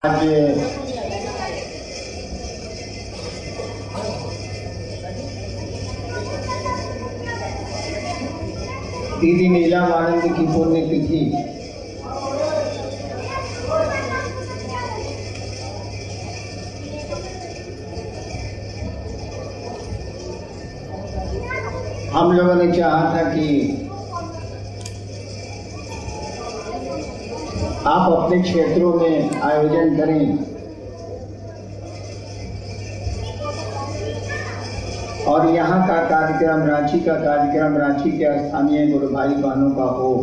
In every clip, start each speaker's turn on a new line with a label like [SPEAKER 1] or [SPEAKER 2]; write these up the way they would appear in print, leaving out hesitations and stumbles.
[SPEAKER 1] आज दीदी नीलामानंद की पुण्यतिथि हम लोगों ने चाहा था कि आप अपने क्षेत्रों में आयोजन करें और यहाँ का कार्यक्रम, रांची का कार्यक्रम, रांची के स्थानीय गुरु भाई बहनों का हो।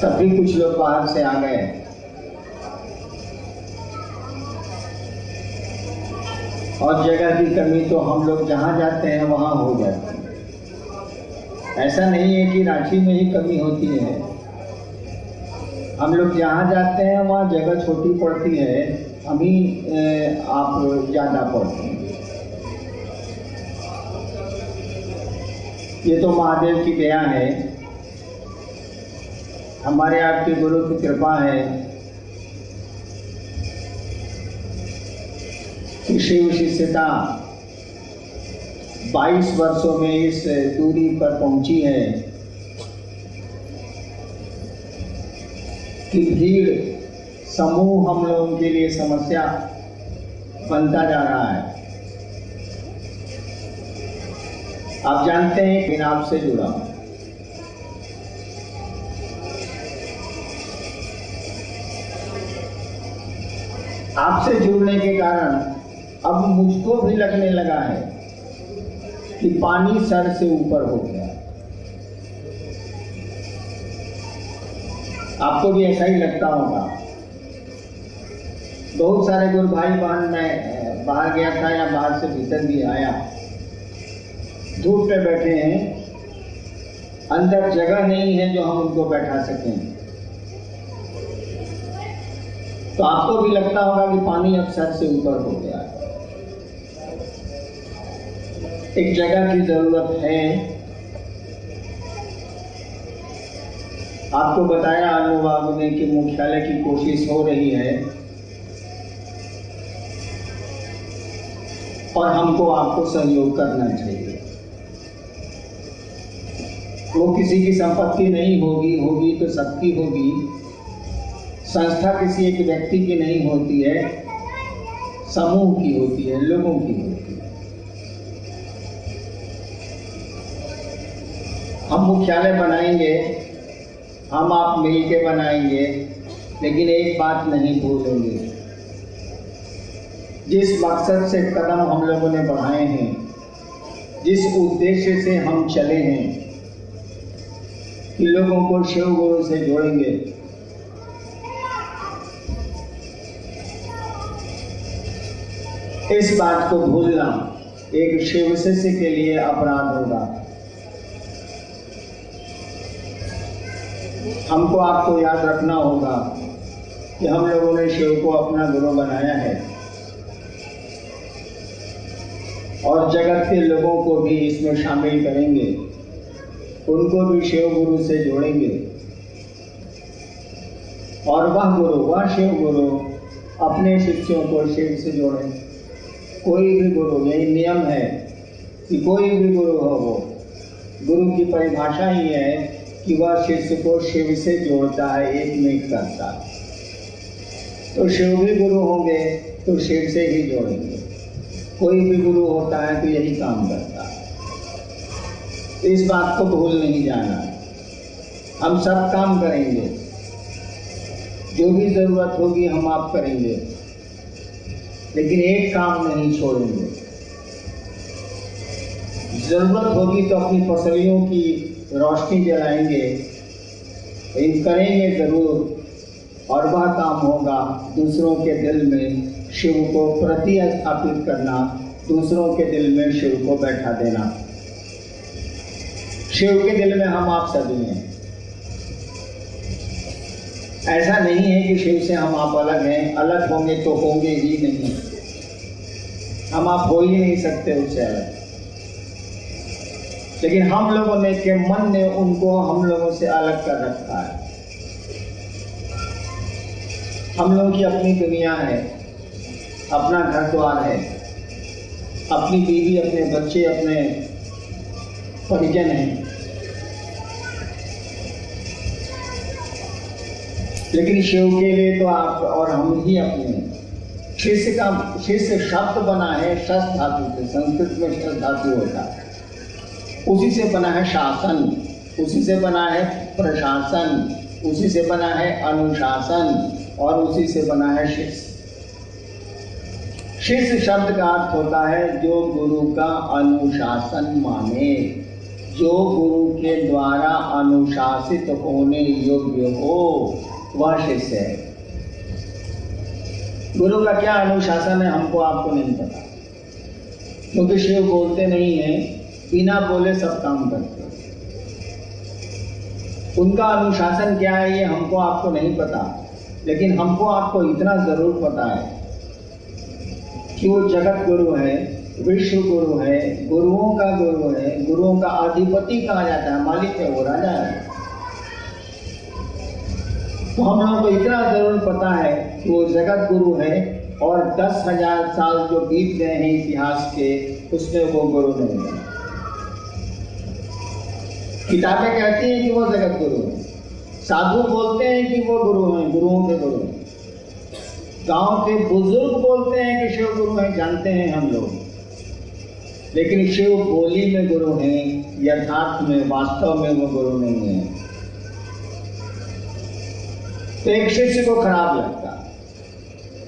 [SPEAKER 1] तब भी कुछ लोग बाहर से आ गए। और जगह की कमी तो हम लोग जहाँ जाते हैं वहाँ हो जाती है। ऐसा नहीं है कि रांची में ही कमी होती है। हम लोग जहाँ जाते हैं वहाँ जगह छोटी पड़ती है, हम ही आप ज़्यादा पड़ते हैं। ये तो महादेव की दया है, हमारे आपके गुरु की कृपा है कि शिव शिष्यता 22 वर्षों में इस दूरी पर पहुंची है कि भीड़ समूह हम लोगों के लिए समस्या बनता जा रहा है। आप जानते हैं कि आपसे जुड़ा हूं। आपसे जुड़ने के कारण अब मुझको भी लगने लगा है कि पानी सर से ऊपर हो गया। आपको भी ऐसा ही लगता होगा। बहुत सारे गुरु भाई बहन, मैं बाहर गया था या बाहर से भीतर भी आया, धूप पे बैठे हैं, अंदर जगह नहीं है जो हम उनको बैठा सकें। तो आपको भी लगता होगा कि पानी अब सर से ऊपर हो गया। एक जगह की जरूरत है। आपको बताया अनुवाद ने कि मुख्यालय की कोशिश हो रही है और हमको आपको सहयोग करना चाहिए। वो किसी की संपत्ति नहीं होगी, होगी तो सबकी होगी। संस्था किसी एक व्यक्ति की नहीं होती है, समूह की होती है, लोगों की होती है। हम मुख्यालय बनाएंगे, हम आप मिलके बनाएंगे, लेकिन एक बात नहीं भूलेंगे। जिस मकसद से कदम हम लोगों ने बढ़ाए हैं, जिस उद्देश्य से हम चले हैं कि लोगों को शिव गुरु से जोड़ेंगे, इस बात को भूलना एक शिव शिष्य के लिए अपराध होगा। हमको आपको याद रखना होगा कि हम लोगों ने शिव को अपना गुरु बनाया है और जगत के लोगों को भी इसमें शामिल करेंगे, उनको भी शिव गुरु से जोड़ेंगे। और वह गुरु, वह शिव गुरु अपने शिष्यों को शिव से जोड़े। कोई भी गुरु, यही नियम है कि कोई भी गुरु हो, वो गुरु की परिभाषा ही है कि वह शिष्य को शिव से जोड़ता है, एक में करता है। तो शिव भी गुरु होंगे तो शिव से ही जोड़ेंगे। कोई भी गुरु होता है तो यही काम करता है। इस बात को भूल नहीं जाना। हम सब काम करेंगे, जो भी जरूरत होगी हम आप करेंगे, लेकिन एक काम नहीं छोड़ेंगे। जरूरत होगी तो अपनी फसलियों की रोशनी जलाएंगे, करेंगे जरूर। और वह काम होगा दूसरों के दिल में शिव को प्रतिस्थापित करना, दूसरों के दिल में शिव को बैठा देना। शिव के दिल में हम आप सभी हैं। ऐसा नहीं है कि शिव से हम आप अलग हैं, अलग होंगे तो होंगे ही नहीं। हम आप हो ही नहीं सकते उससे अलग। लेकिन हम लोगों ने के मन ने उनको हम लोगों से अलग कर रखा है। हम लोगों की अपनी दुनिया है, अपना घर द्वार है, अपनी बीवी, अपने बच्चे, अपने परिजन हैं। लेकिन शिव के लिए तो आप और हम ही अपने। शिष्य शब्द बना है शस धातु से, संस्कृत में शस धातु होता है। उसी से बना है शासन, उसी से बना है प्रशासन, उसी से बना है अनुशासन और उसी से बना है शिष्य। शिष्य शब्द का अर्थ होता है जो गुरु का अनुशासन माने, जो गुरु के द्वारा अनुशासित होने योग्य हो, वह शिष्य है। गुरु का क्या अनुशासन है हमको आपको नहीं पता, क्योंकि शिव बोलते नहीं है, बिना बोले सब काम करते हैं। उनका अनुशासन क्या है ये हमको आपको नहीं पता, लेकिन हमको आपको इतना जरूर पता है कि वो जगत गुरु है, विश्व गुरु है, गुरुओं का गुरु है, गुरुओं का अधिपति कहा जाता है, मालिक है, वो राजा है। तो हम लोगों को इतना जरूर पता है कि वो जगत गुरु है और 10,000 साल जो बीत गए हैं इतिहास के, उसमें वो गुरु नहीं बना। किताबें कहती हैं कि वो जगत गुरु है, साधु बोलते हैं कि वो गुरु हैं, गुरुओं के गुरु हैं, गांव के बुजुर्ग बोलते हैं कि शिव गुरु हैं, जानते हैं हम लोग। लेकिन शिव बोली में गुरु हैं, यथार्थ में, वास्तव में वो गुरु नहीं है। तो एक शिष्य को खराब लगता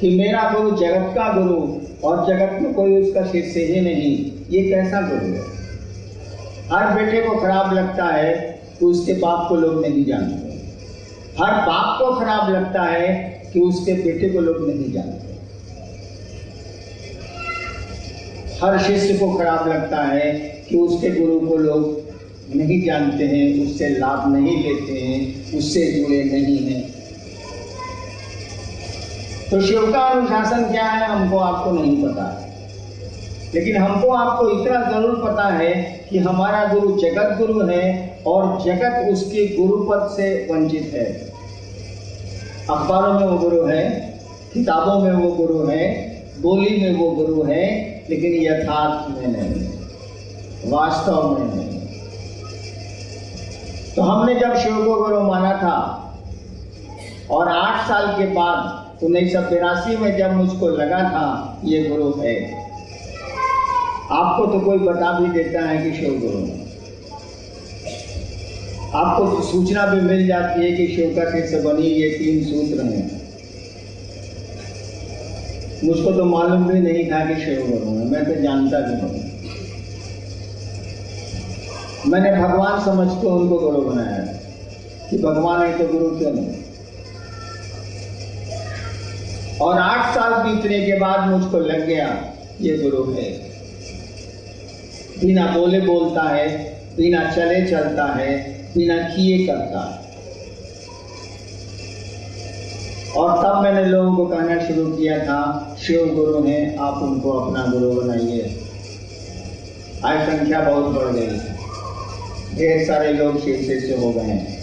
[SPEAKER 1] कि मेरा गुरु जगत का गुरु और जगत में कोई उसका शिष्य ही नहीं, ये कैसा गुरु है। हर बेटे को खराब लगता है कि उसके बाप को लोग नहीं जानते, हर बाप को खराब लगता है कि उसके बेटे को लोग नहीं जानते, हर शिष्य को खराब लगता है कि उसके गुरु को लोग नहीं जानते हैं, उससे लाभ नहीं लेते हैं, उससे जुड़े नहीं हैं। तो शिव का अनुशासन क्या है हमको आपको नहीं पता है, लेकिन हमको आपको इतना जरूर पता है कि हमारा गुरु जगत गुरु है और जगत उसके गुरु पद से वंचित है। अखबारों में वो गुरु है, किताबों में वो गुरु है, बोली में वो गुरु है, लेकिन यथार्थ में नहीं, वास्तव में नहीं। तो हमने जब शिव को गुरु माना था और 8 साल के बाद 1982 में जब मुझको लगा था ये गुरु है, आपको तो कोई बता भी देता है कि शिव गुरु है, आपको तो सूचना भी मिल जाती है कि शिव का शिष्य बनी ये 3 सूत्र हैं। मुझको तो मालूम भी नहीं था कि शिव गुरु है, मैं तो जानता भी नहीं। मैंने भगवान समझ के उनको गुरु बनाया कि भगवान है तो गुरु क्यों नहीं। और 8 साल बीतने के बाद मुझको लग गया ये गुरु है। बिना बोले बोलता है, बिना चले चलता है, बिना किए करता है। और तब मैंने लोगों को कहना शुरू किया था शिव गुरु हैं, आप उनको अपना गुरु बनाइए। आज संख्या बहुत बढ़ गई, ढेर सारे लोग शिव शिष्य हो गए हैं।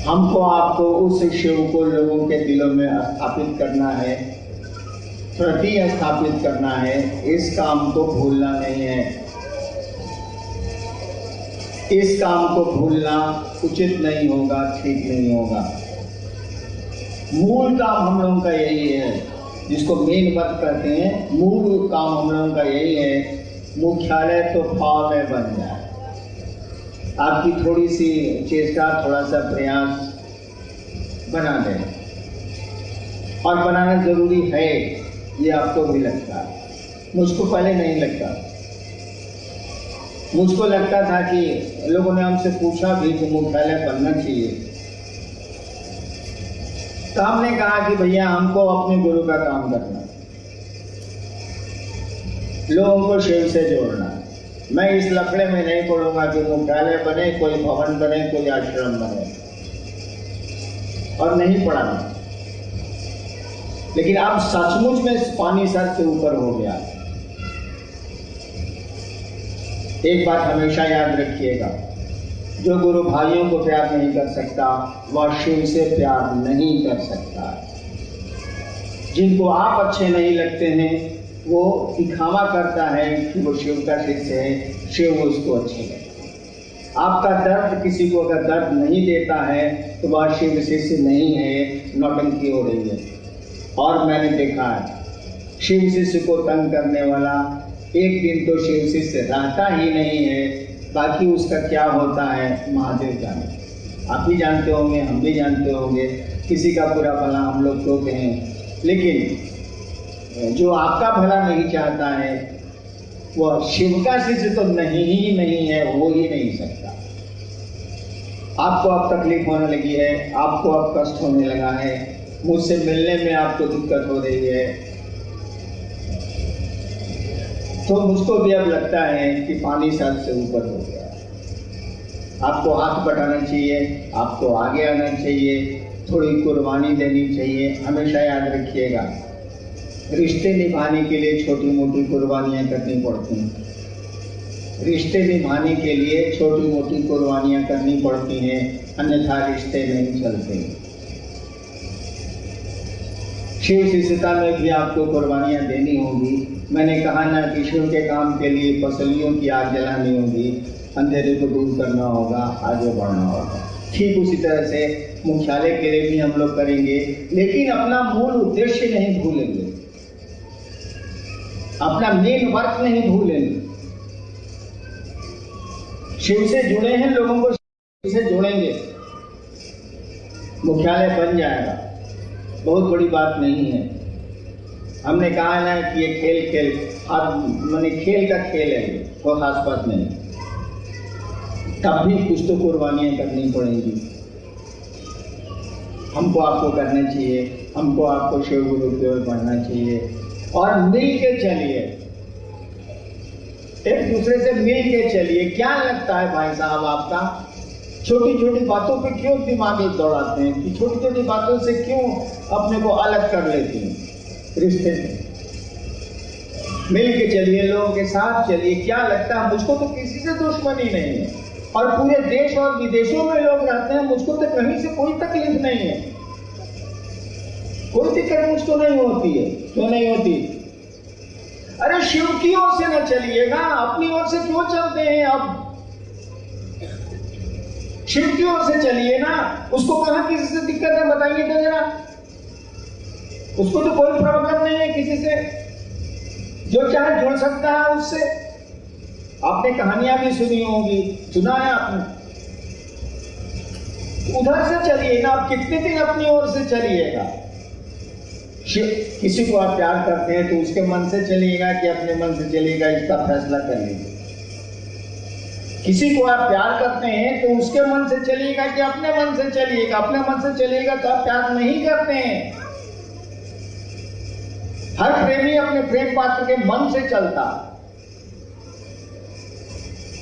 [SPEAKER 1] हमको आपको उस शिव को लोगों के दिलों में स्थापित करना है, प्रति स्थापित करना है। इस काम को भूलना नहीं है, इस काम को भूलना उचित नहीं होगा, ठीक नहीं होगा। मूल काम हम लोगों का यही है, जिसको मेन वर्क कहते हैं, मूल काम हम लोगों का यही है, मुख्यालय तो पाव में बन जाए। आपकी थोड़ी सी चेष्टा, थोड़ा सा प्रयास बना दें, और बनाना जरूरी है, ये आपको भी लगता है। मुझको पहले नहीं लगता, मुझको लगता था कि लोगों ने हमसे पूछा भी कि मुख्यालय बनना चाहिए, तो हमने कहा कि भैया हमको अपने गुरु का काम करना, लोगों को शिव से जोड़ना। मैं इस लफड़े में नहीं पड़ूंगा कि मुख्यालय बने, कोई भवन बने, कोई आश्रम बने, और नहीं पढ़ाना। लेकिन अब सचमुच में पानी सर से ऊपर हो गया, एक बात हमेशा याद रखिएगा, जो गुरु भाइयों को प्यार नहीं कर सकता वह शिव से प्यार नहीं कर सकता। जिनको आप अच्छे नहीं लगते हैं वो दिखावा करता है कि वो शिव का शिष्य है, शिव उसको अच्छे लगता है। आपका दर्द किसी को अगर दर्द नहीं देता है तो वह शिव शिष्य नहीं है, नौटंकी हो रही है। और मैंने देखा है शिव शिष्य को तंग करने वाला एक दिन तो शिव शिष्य रहता ही नहीं है, बाकी उसका क्या होता है महादेव जाने। आप भी जानते होंगे, हम भी जानते होंगे, किसी का बुरा भला हम लोग तो कहें, लेकिन जो आपका भला नहीं चाहता है वह शिव का शिष्य तो नहीं ही नहीं है, हो ही नहीं सकता। आपको अब तकलीफ होने लगी है, आपको अब कष्ट होने लगा है, मुझसे मिलने में आपको दिक्कत हो रही है, तो मुझको भी अब लगता है कि पानी सर से ऊपर हो गया। आपको हाथ बढ़ाना चाहिए, आपको आगे आना चाहिए, थोड़ी कुर्बानी देनी चाहिए। हमेशा याद रखिएगा, रिश्ते निभाने के लिए छोटी मोटी कुर्बानियाँ करनी पड़ती हैं। रिश्ते निभाने के लिए छोटी मोटी कुर्बानियाँ करनी पड़ती हैं, अन्यथा रिश्ते नहीं चलते। शिव शिष्यता में भी आपको कुर्बानियाँ देनी होगी। मैंने कहा ना कि शिव के काम के लिए पसलियों की आग जलानी होगी, अंधेरे को दूर करना होगा, आगे बढ़ना होगा। ठीक उसी तरह से मुख्यालय के लिए भी हम लोग करेंगे, लेकिन अपना मूल उद्देश्य नहीं भूलेंगे, अपना मेन वर्क नहीं भूलेंगे। शिव से जुड़े हैं लोगों को शिव से जोड़ेंगे, मुख्यालय बन जाएगा, बहुत बड़ी बात नहीं है। हमने कहा ना कि ये खेल माने खेल का खेल है, वो खास बात नहीं। तब भी कुछ तो कुर्बानियाँ करनी पड़ेंगी, हमको आपको करना चाहिए, हमको आपको शिव गुरु की ओर बढ़ना चाहिए और मिल के चलिए, एक दूसरे से मिल के चलिए। क्या लगता है भाई साहब आपका, छोटी छोटी बातों पे क्यों दिमाग दौड़ाते हैं, कि छोटी छोटी बातों से क्यों अपने को अलग कर लेते हैं। रिश्ते में मिल के चलिए, लोगों के साथ चलिए। क्या लगता है, मुझको तो किसी से दुश्मनी नहीं है, और पूरे देश और विदेशों में लोग रहते हैं, मुझको तो कहीं से कोई तकलीफ नहीं है, कोई दिक्कत मुझको नहीं होती है। क्यों नहीं होती? अरे शिव की ओर से न चलिएगा, अपनी ओर से क्यों चलते हैं? अब शिव की ओर से चलिए ना। उसको कहाँ किसी से दिक्कत है बताइए तो जरा। उसको तो कोई प्रॉब्लम नहीं है किसी से, जो चाहे जुड़ सकता है उससे। आपने कहानियां भी सुनी होगी, सुना है आपने। उधर से चलिए ना, आप कितने दिन अपनी ओर से चलिएगा। किसी को आप प्यार करते हैं तो उसके मन से चलिएगा कि अपने मन से चलिएगा, इसका फैसला कर लीजिए। किसी को आप प्यार करते हैं तो उसके मन से चलिएगा कि अपने मन से चलिएगा। अपने मन से चलिएगा तो आप प्यार नहीं करते हैं। हर प्रेमी अपने प्रेम पात्र के मन से चलता।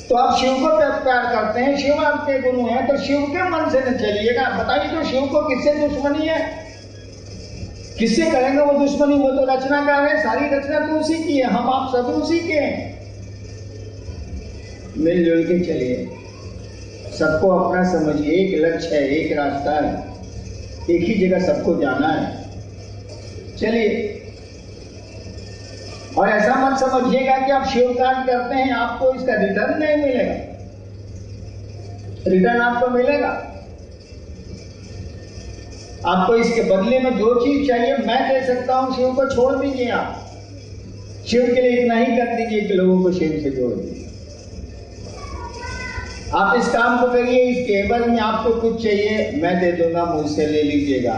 [SPEAKER 1] तो आप शिव को प्यार करते हैं, शिव आपके गुरु हैं, तो शिव के मन से न चलिएगा। बताइए तो शिव को किससे दुश्मनी है? किससे करेंगे वो दुश्मनी? वो तो रचनाकार है, सारी रचना तो उसी की है, हम आप सब उसी के हैं। मिलजुल के चलिए, सबको अपना समझिए। एक लक्ष्य है, एक रास्ता है, एक ही जगह सबको जाना है। चलिए, और ऐसा मत समझिएगा कि आप शिव कार्य करते हैं आपको इसका रिटर्न नहीं मिलेगा। रिटर्न आपको मिलेगा। आपको इसके बदले में जो चीज चाहिए मैं दे सकता हूं। शिव को छोड़ दीजिए, आप शिव के लिए इतना ही कर दीजिए कि लोगों को शिव से जोड़ दीजिए। आप इस काम को करिए, इसके एवज में आपको कुछ चाहिए मैं दे दूंगा, मुझसे ले लीजिएगा।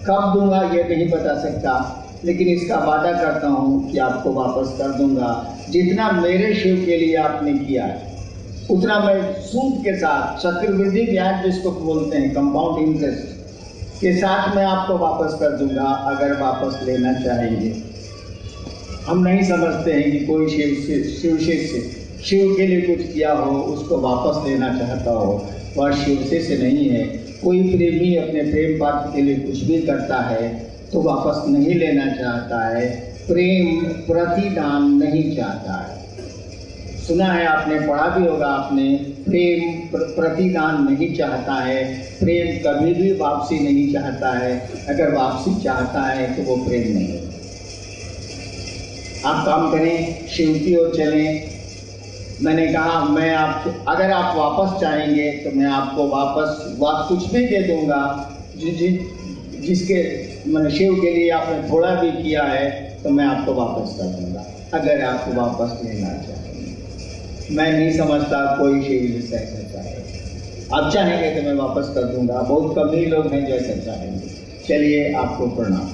[SPEAKER 1] कब दूंगा ये नहीं बता सकता, लेकिन इसका वादा करता हूं कि आपको वापस कर दूंगा। जितना मेरे शिव के लिए आपने किया है उतना मैं सूद के साथ, चक्रवृद्धि ब्याज जिसको बोलते हैं, कंपाउंड इंटरेस्ट के साथ मैं आपको वापस कर दूंगा, अगर वापस लेना चाहेंगे। हम नहीं समझते हैं कि कोई शिव शिष्य शिव के लिए कुछ किया हो उसको वापस लेना चाहता हो, वह शिव शिष्य नहीं है। कोई प्रेमी अपने प्रेम पात्र के लिए कुछ भी करता है तो वापस नहीं लेना चाहता है, प्रेम प्रतिदान नहीं चाहता है। सुना है, आपने पढ़ा भी होगा आपने, प्रेम प्रतिदान नहीं चाहता है, प्रेम कभी भी वापसी नहीं चाहता है। अगर वापसी चाहता है तो वो प्रेम नहीं है। आप काम करें, शिव की ओर चलें। मैंने कहा अगर आप वापस चाहेंगे तो मैं आपको वापस कुछ भी दे दूंगा जिसके मैंने शिव के लिए आपने थोड़ा भी किया है तो मैं आपको वापस कर दूंगा, अगर आपको वापस लेना चाहेंगे। मैं नहीं समझता कोई शिव जैसा ऐसा चाहे। आप चाहेंगे तो मैं वापस कर दूंगा, बहुत कम ही लोग हैं जो ऐसा चाहेंगे। चलिए, आपको प्रणाम।